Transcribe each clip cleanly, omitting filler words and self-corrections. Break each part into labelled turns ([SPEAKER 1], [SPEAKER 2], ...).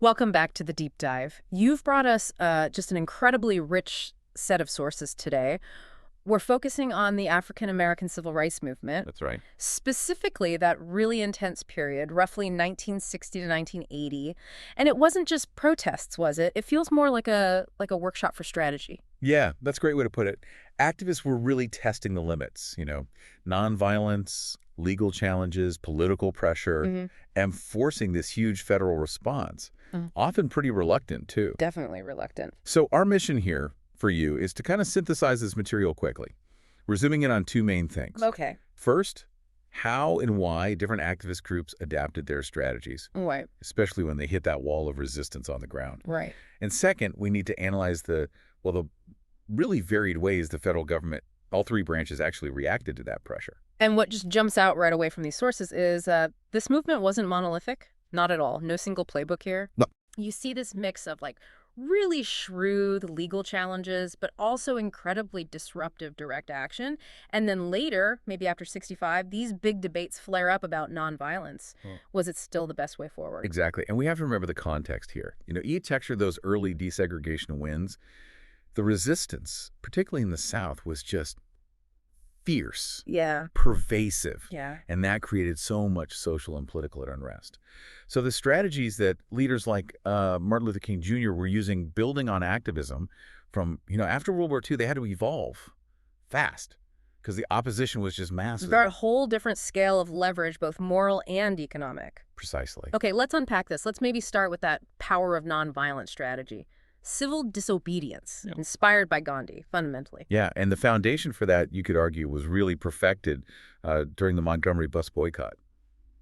[SPEAKER 1] Welcome back to the deep dive. You've brought us just an incredibly rich set of sources today. We're focusing on the African American Civil Rights Movement,
[SPEAKER 2] That's right.
[SPEAKER 1] specifically that really intense period, roughly 1960 to 1980. And it wasn't just protests, was it? It feels more like a workshop for strategy.
[SPEAKER 2] Yeah, that's a great way to put it. Activists were really testing the limits, nonviolence, legal challenges, political pressure, and forcing this huge federal response, often pretty reluctant, too.
[SPEAKER 1] Definitely reluctant.
[SPEAKER 2] So our mission here for you is to kind of synthesize this material quickly. We're zooming in on two main things.
[SPEAKER 1] Okay.
[SPEAKER 2] First, how and why different activist groups adapted their strategies,
[SPEAKER 1] Right.
[SPEAKER 2] especially when they hit that wall of resistance on the ground.
[SPEAKER 1] Right.
[SPEAKER 2] And second, we need to analyze the really varied ways the federal government, all three branches, actually reacted to that pressure.
[SPEAKER 1] And what just jumps out right away from these sources is this movement wasn't monolithic. Not at all. No single playbook here.
[SPEAKER 2] No.
[SPEAKER 1] You see this mix of really shrewd legal challenges, but also incredibly disruptive direct action. And then later, maybe after 65, these big debates flare up about nonviolence. Was it still the best way forward?
[SPEAKER 2] Exactly. And we have to remember the context here. You texture those early desegregation wins. The resistance, particularly in the South, was just fierce,
[SPEAKER 1] Yeah.
[SPEAKER 2] pervasive.
[SPEAKER 1] Yeah.
[SPEAKER 2] And that created so much social and political unrest. So the strategies that leaders like Martin Luther King Jr. were using, building on activism from, after World War II, they had to evolve fast because the opposition was just massive.
[SPEAKER 1] Got a whole different scale of leverage, both moral and economic.
[SPEAKER 2] Precisely.
[SPEAKER 1] Okay, let's unpack this. Let's maybe start with that power of nonviolent strategy. Civil disobedience, inspired by Gandhi, fundamentally.
[SPEAKER 2] Yeah, and the foundation for that, you could argue, was really perfected during the Montgomery bus boycott,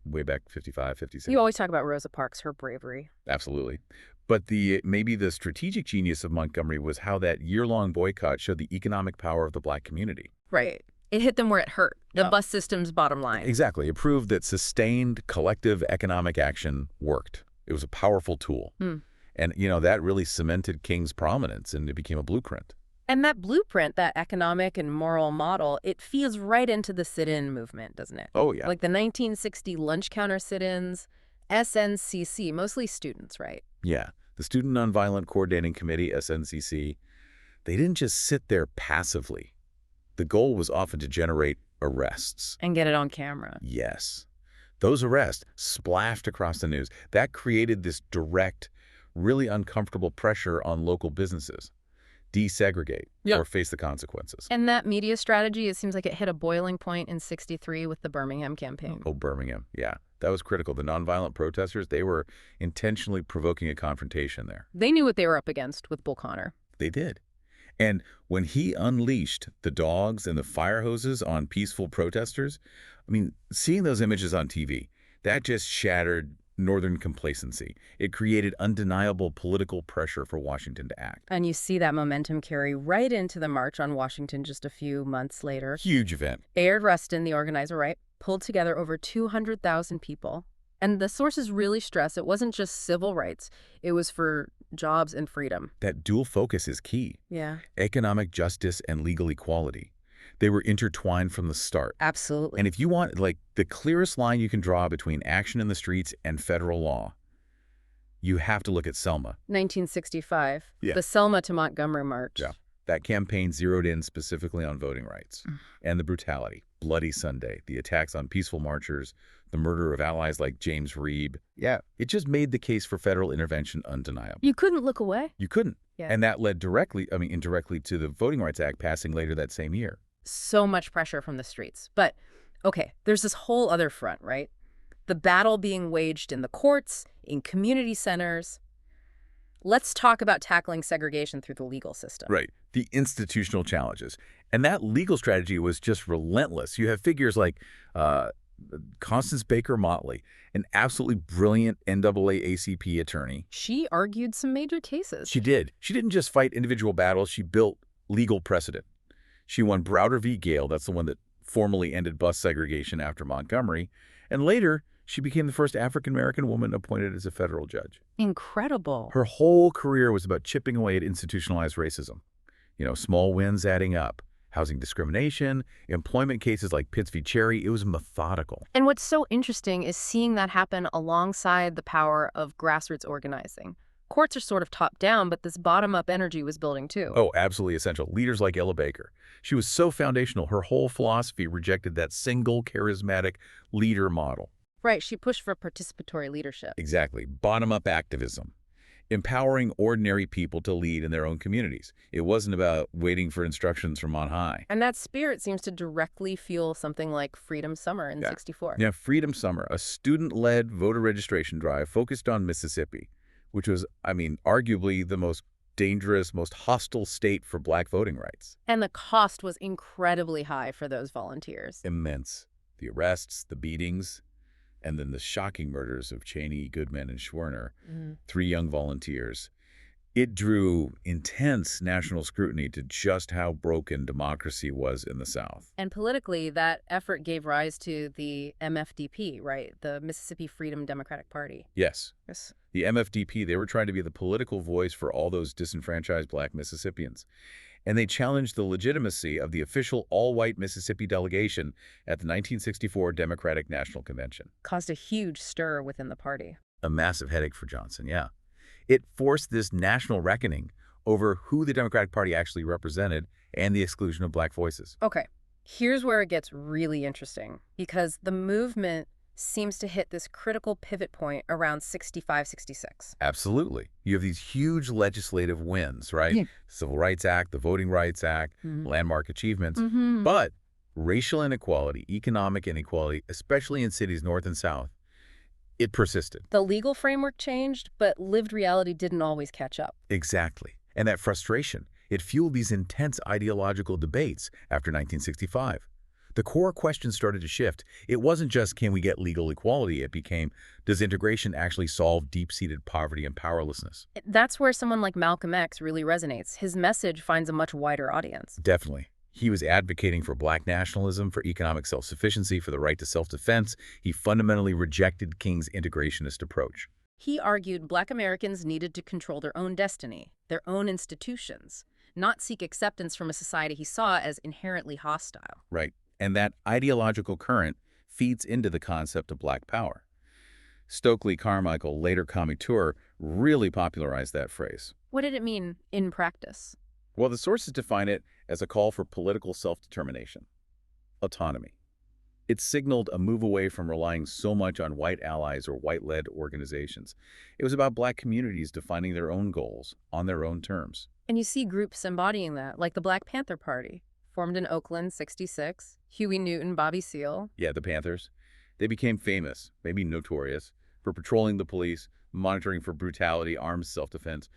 [SPEAKER 2] way back 55, 56.
[SPEAKER 1] You always talk about Rosa Parks, her bravery.
[SPEAKER 2] Absolutely. But maybe the strategic genius of Montgomery was how that year-long boycott showed the economic power of the Black community.
[SPEAKER 1] Right. It hit them where it hurt, the bus system's bottom line.
[SPEAKER 2] Exactly. It proved that sustained collective economic action worked. It was a powerful tool. And, that really cemented King's prominence, and it became a blueprint.
[SPEAKER 1] And that blueprint, that economic and moral model, it feeds right into the sit-in movement, doesn't it?
[SPEAKER 2] Oh, yeah.
[SPEAKER 1] Like the 1960 lunch counter sit-ins, SNCC, mostly students, right?
[SPEAKER 2] Yeah. The Student Nonviolent Coordinating Committee, SNCC, they didn't just sit there passively. The goal was often to generate arrests.
[SPEAKER 1] And get it on camera.
[SPEAKER 2] Yes. Those arrests splashed across the news. That created this direct, really uncomfortable pressure on local businesses. Desegregate or face the consequences.
[SPEAKER 1] And that media strategy, it seems like it hit a boiling point in 63 with the Birmingham campaign.
[SPEAKER 2] Oh, Birmingham. Yeah, that was critical. The nonviolent protesters, they were intentionally provoking a confrontation there.
[SPEAKER 1] They knew what they were up against with Bull Connor.
[SPEAKER 2] They did. And when he unleashed the dogs and the fire hoses on peaceful protesters, seeing those images on TV, that just shattered Northern complacency. It created undeniable political pressure for Washington to act.
[SPEAKER 1] And you see that momentum carry right into the March on Washington just a few months later.
[SPEAKER 2] Huge event.
[SPEAKER 1] Bayard Rustin, the organizer, right, pulled together over 200,000 people. And the sources really stress it wasn't just civil rights. It was for jobs and freedom.
[SPEAKER 2] That dual focus is key.
[SPEAKER 1] Yeah.
[SPEAKER 2] Economic justice and legal equality. They were intertwined from the start.
[SPEAKER 1] Absolutely.
[SPEAKER 2] And if you want, the clearest line you can draw between action in the streets and federal law, you have to look at Selma.
[SPEAKER 1] 1965.
[SPEAKER 2] Yeah.
[SPEAKER 1] The Selma to Montgomery March.
[SPEAKER 2] Yeah. That campaign zeroed in specifically on voting rights and the brutality. Bloody Sunday, the attacks on peaceful marchers, the murder of allies like James Reeb. Yeah. It just made the case for federal intervention undeniable.
[SPEAKER 1] You couldn't look away.
[SPEAKER 2] You couldn't.
[SPEAKER 1] Yeah.
[SPEAKER 2] And that led indirectly to the Voting Rights Act passing later that same year.
[SPEAKER 1] So much pressure from the streets. But, okay, there's this whole other front, right? The battle being waged in the courts, in community centers. Let's talk about tackling segregation through the legal system.
[SPEAKER 2] Right. The institutional challenges. And that legal strategy was just relentless. You have figures like Constance Baker Motley, an absolutely brilliant NAACP attorney.
[SPEAKER 1] She argued some major cases.
[SPEAKER 2] She did. She didn't just fight individual battles. She built legal precedent. She won Browder v. Gale. That's the one that formally ended bus segregation after Montgomery. And later, she became the first African-American woman appointed as a federal judge.
[SPEAKER 1] Incredible.
[SPEAKER 2] Her whole career was about chipping away at institutionalized racism. Small wins adding up, housing discrimination, employment cases like Pitts v. Cherry. It was methodical.
[SPEAKER 1] And what's so interesting is seeing that happen alongside the power of grassroots organizing. Courts are sort of top-down, but this bottom-up energy was building too.
[SPEAKER 2] Oh, absolutely essential. Leaders like Ella Baker. She was so foundational. Her whole philosophy rejected that single charismatic leader model.
[SPEAKER 1] Right, she pushed for participatory leadership.
[SPEAKER 2] Exactly. Bottom-up activism. Empowering ordinary people to lead in their own communities. It wasn't about waiting for instructions from on high.
[SPEAKER 1] And that spirit seems to directly fuel something like Freedom Summer in '64.
[SPEAKER 2] Yeah, Freedom Summer, a student-led voter registration drive focused on Mississippi, which was, arguably the most dangerous, most hostile state for black voting rights.
[SPEAKER 1] And the cost was incredibly high for those volunteers.
[SPEAKER 2] Immense. The arrests, the beatings, and then the shocking murders of Cheney, Goodman, and Schwerner, 3 young volunteers. It drew intense national scrutiny to just how broken democracy was in the South.
[SPEAKER 1] And politically, that effort gave rise to the MFDP, right? The Mississippi Freedom Democratic Party.
[SPEAKER 2] Yes.
[SPEAKER 1] Yes.
[SPEAKER 2] The MFDP, they were trying to be the political voice for all those disenfranchised black Mississippians. And they challenged the legitimacy of the official all-white Mississippi delegation at the 1964 Democratic National Convention.
[SPEAKER 1] Caused a huge stir within the party.
[SPEAKER 2] A massive headache for Johnson, yeah. It forced this national reckoning over who the Democratic Party actually represented and the exclusion of black voices.
[SPEAKER 1] Okay, here's where it gets really interesting, because the movement seems to hit this critical pivot point around 65, 66.
[SPEAKER 2] Absolutely. You have these huge legislative wins, right? Yeah. Civil Rights Act, the Voting Rights Act, landmark achievements. But racial inequality, economic inequality, especially in cities north and south, it persisted.
[SPEAKER 1] The legal framework changed, but lived reality didn't always catch up.
[SPEAKER 2] Exactly. And that frustration, it fueled these intense ideological debates after 1965. The core question started to shift. It wasn't just, can we get legal equality? It became, does integration actually solve deep-seated poverty and powerlessness?
[SPEAKER 1] That's where someone like Malcolm X really resonates. His message finds a much wider audience.
[SPEAKER 2] Definitely. He was advocating for black nationalism, for economic self-sufficiency, for the right to self-defense. He fundamentally rejected King's integrationist approach.
[SPEAKER 1] He argued black Americans needed to control their own destiny, their own institutions, not seek acceptance from a society he saw as inherently hostile.
[SPEAKER 2] Right. And that ideological current feeds into the concept of black power. Stokely Carmichael, later Commuteur, really popularized that phrase.
[SPEAKER 1] What did it mean in practice?
[SPEAKER 2] Well, the sources define it as a call for political self-determination, autonomy. It signaled a move away from relying so much on white allies or white-led organizations. It was about black communities defining their own goals on their own terms.
[SPEAKER 1] And you see groups embodying that, like the Black Panther Party, formed in Oakland, '66. Huey Newton, Bobby Seale.
[SPEAKER 2] Yeah, the Panthers. They became famous, maybe notorious, for patrolling the police, monitoring for brutality, armed self-defense.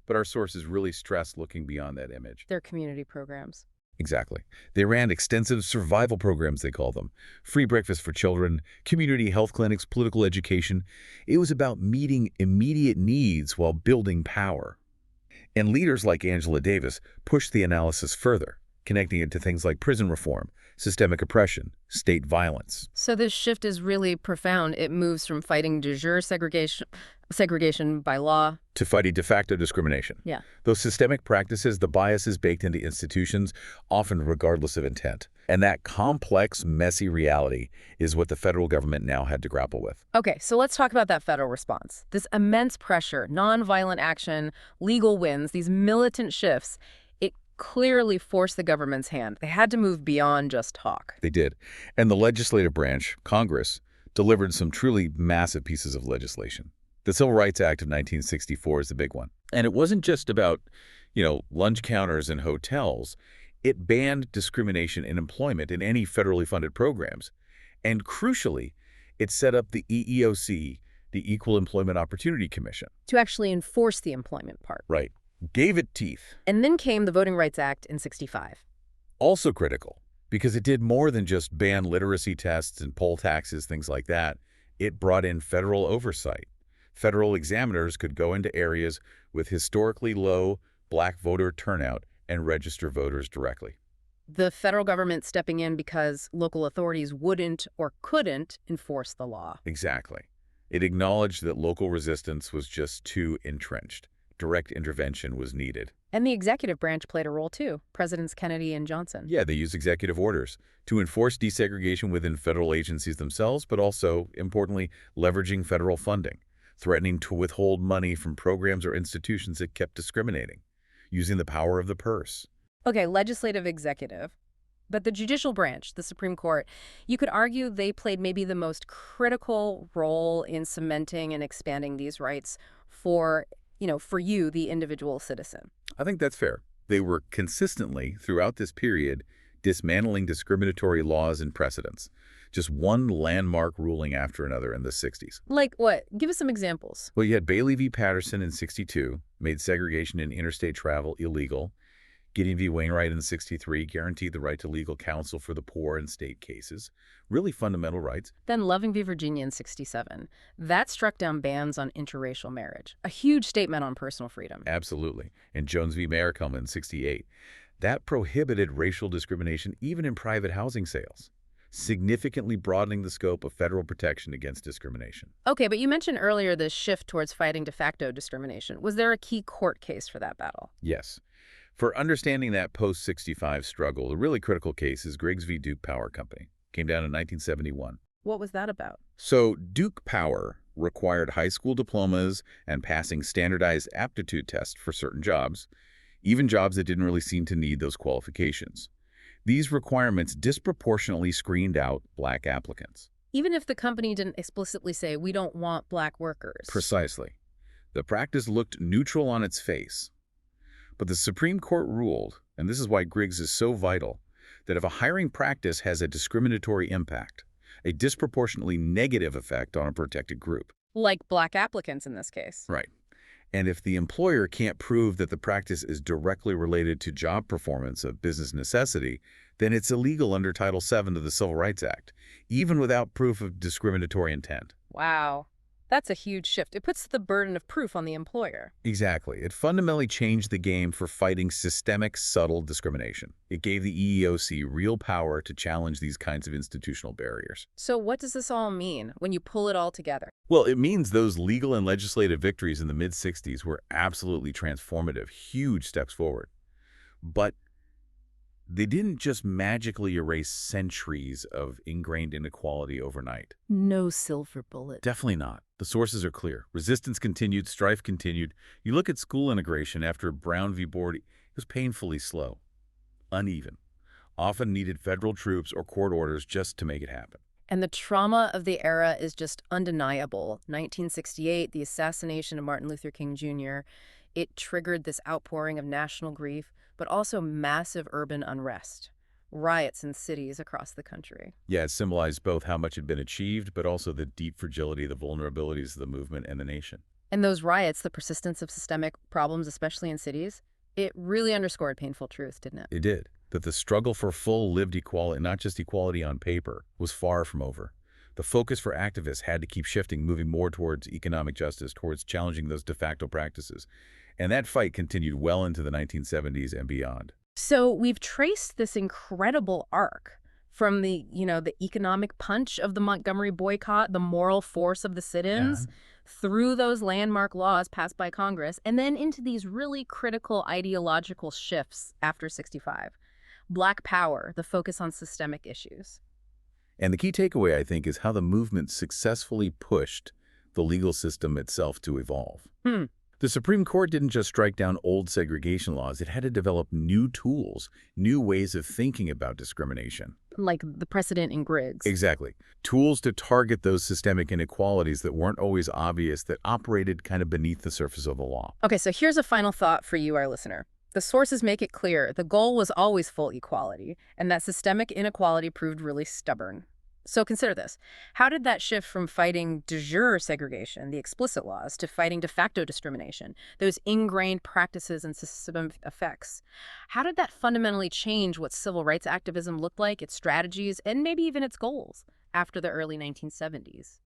[SPEAKER 2] But our sources really stress looking beyond that image.
[SPEAKER 1] Their community programs.
[SPEAKER 2] Exactly. They ran extensive survival programs, they call them. Free breakfast for children, community health clinics, political education. It was about meeting immediate needs while building power. And leaders like Angela Davis pushed the analysis further, connecting it to things like prison reform, systemic oppression, state violence.
[SPEAKER 1] So this shift is really profound. It moves from fighting de jure segregation by law
[SPEAKER 2] to fighting de facto discrimination.
[SPEAKER 1] Yeah.
[SPEAKER 2] Those systemic practices, the biases baked into institutions, often regardless of intent. And that complex, messy reality is what the federal government now had to grapple with.
[SPEAKER 1] Okay, so let's talk about that federal response. This immense pressure, nonviolent action, legal wins, these militant shifts, clearly forced the government's hand. They had to move beyond just talk.
[SPEAKER 2] They did. And the legislative branch, Congress, delivered some truly massive pieces of legislation. The Civil Rights Act of 1964 is the big one. And it wasn't just about, lunch counters and hotels. It banned discrimination in employment in any federally funded programs. And crucially, it set up the EEOC, the Equal Employment Opportunity Commission.
[SPEAKER 1] To actually enforce the employment part.
[SPEAKER 2] Right. Gave it teeth.
[SPEAKER 1] And then came the Voting Rights Act in '65.
[SPEAKER 2] Also critical, because it did more than just ban literacy tests and poll taxes, things like that. It brought in federal oversight. Federal examiners could go into areas with historically low black voter turnout and register voters directly.
[SPEAKER 1] The federal government stepping in because local authorities wouldn't or couldn't enforce the law.
[SPEAKER 2] Exactly. It acknowledged that local resistance was just too entrenched. direct intervention was needed.
[SPEAKER 1] And the executive branch played a role too, Presidents Kennedy and Johnson.
[SPEAKER 2] Yeah, they used executive orders to enforce desegregation within federal agencies themselves, but also, importantly, leveraging federal funding, threatening to withhold money from programs or institutions that kept discriminating, using the power of the purse.
[SPEAKER 1] Okay, legislative, executive. But the judicial branch, the Supreme Court, you could argue they played maybe the most critical role in cementing and expanding these rights for, for you, the individual citizen.
[SPEAKER 2] I think that's fair. They were consistently, throughout this period, dismantling discriminatory laws and precedents. Just one landmark ruling after another in the 60s.
[SPEAKER 1] Like what? Give us some examples.
[SPEAKER 2] Well, you had Bailey v. Patterson in 62, made segregation in interstate travel illegal. Gideon v. Wainwright in 63 guaranteed the right to legal counsel for the poor in state cases. Really fundamental rights.
[SPEAKER 1] Then Loving v. Virginia in 67. That struck down bans on interracial marriage. A huge statement on personal freedom.
[SPEAKER 2] Absolutely. And Jones v. Mayercomb in 68. That prohibited racial discrimination even in private housing sales, significantly broadening the scope of federal protection against discrimination.
[SPEAKER 1] Okay, but you mentioned earlier this shift towards fighting de facto discrimination. Was there a key court case for that battle?
[SPEAKER 2] Yes. For understanding that post-65 struggle, the really critical case is Griggs v. Duke Power Company. Came down in 1971.
[SPEAKER 1] What was that about?
[SPEAKER 2] So Duke Power required high school diplomas and passing standardized aptitude tests for certain jobs, even jobs that didn't really seem to need those qualifications. These requirements disproportionately screened out black applicants.
[SPEAKER 1] Even if the company didn't explicitly say, we don't want black workers.
[SPEAKER 2] Precisely. The practice looked neutral on its face. But the Supreme Court ruled, and this is why Griggs is so vital, that if a hiring practice has a discriminatory impact, a disproportionately negative effect on a protected group.
[SPEAKER 1] Like black applicants in this case.
[SPEAKER 2] Right. And if the employer can't prove that the practice is directly related to job performance of business necessity, then it's illegal under Title VII of the Civil Rights Act, even without proof of discriminatory intent.
[SPEAKER 1] Wow. That's a huge shift. It puts the burden of proof on the employer.
[SPEAKER 2] Exactly. It fundamentally changed the game for fighting systemic, subtle discrimination. It gave the EEOC real power to challenge these kinds of institutional barriers.
[SPEAKER 1] So what does this all mean when you pull it all together?
[SPEAKER 2] Well, it means those legal and legislative victories in the mid-60s were absolutely transformative, huge steps forward. But they didn't just magically erase centuries of ingrained inequality overnight.
[SPEAKER 1] No silver bullet.
[SPEAKER 2] Definitely not. The sources are clear. Resistance continued, strife continued. You look at school integration after Brown v. Board, it was painfully slow, uneven, often needed federal troops or court orders just to make it happen.
[SPEAKER 1] And the trauma of the era is just undeniable. 1968, the assassination of Martin Luther King Jr., it triggered this outpouring of national grief, but also massive urban unrest, riots in cities across the country.
[SPEAKER 2] Yeah, it symbolized both how much had been achieved, but also the deep fragility, the vulnerabilities of the movement and the nation.
[SPEAKER 1] And those riots, the persistence of systemic problems, especially in cities, it really underscored painful truth, didn't it?
[SPEAKER 2] It did. That the struggle for full lived equality, not just equality on paper, was far from over. The focus for activists had to keep shifting, moving more towards economic justice, towards challenging those de facto practices. And that fight continued well into the 1970s and beyond.
[SPEAKER 1] So we've traced this incredible arc from the economic punch of the Montgomery boycott, the moral force of the sit-ins, through those landmark laws passed by Congress, and then into these really critical ideological shifts after 65. Black Power, the focus on systemic issues.
[SPEAKER 2] And the key takeaway, I think, is how the movement successfully pushed the legal system itself to evolve. The Supreme Court didn't just strike down old segregation laws. It had to develop new tools, new ways of thinking about discrimination.
[SPEAKER 1] Like the precedent in Griggs.
[SPEAKER 2] Exactly. Tools to target those systemic inequalities that weren't always obvious, that operated kind of beneath the surface of the law.
[SPEAKER 1] Okay, so here's a final thought for you, our listener. The sources make it clear the goal was always full equality, and that systemic inequality proved really stubborn. So consider this. How did that shift from fighting de jure segregation, the explicit laws, to fighting de facto discrimination, those ingrained practices and systemic effects? How did that fundamentally change what civil rights activism looked like, its strategies, and maybe even its goals after the early 1970s?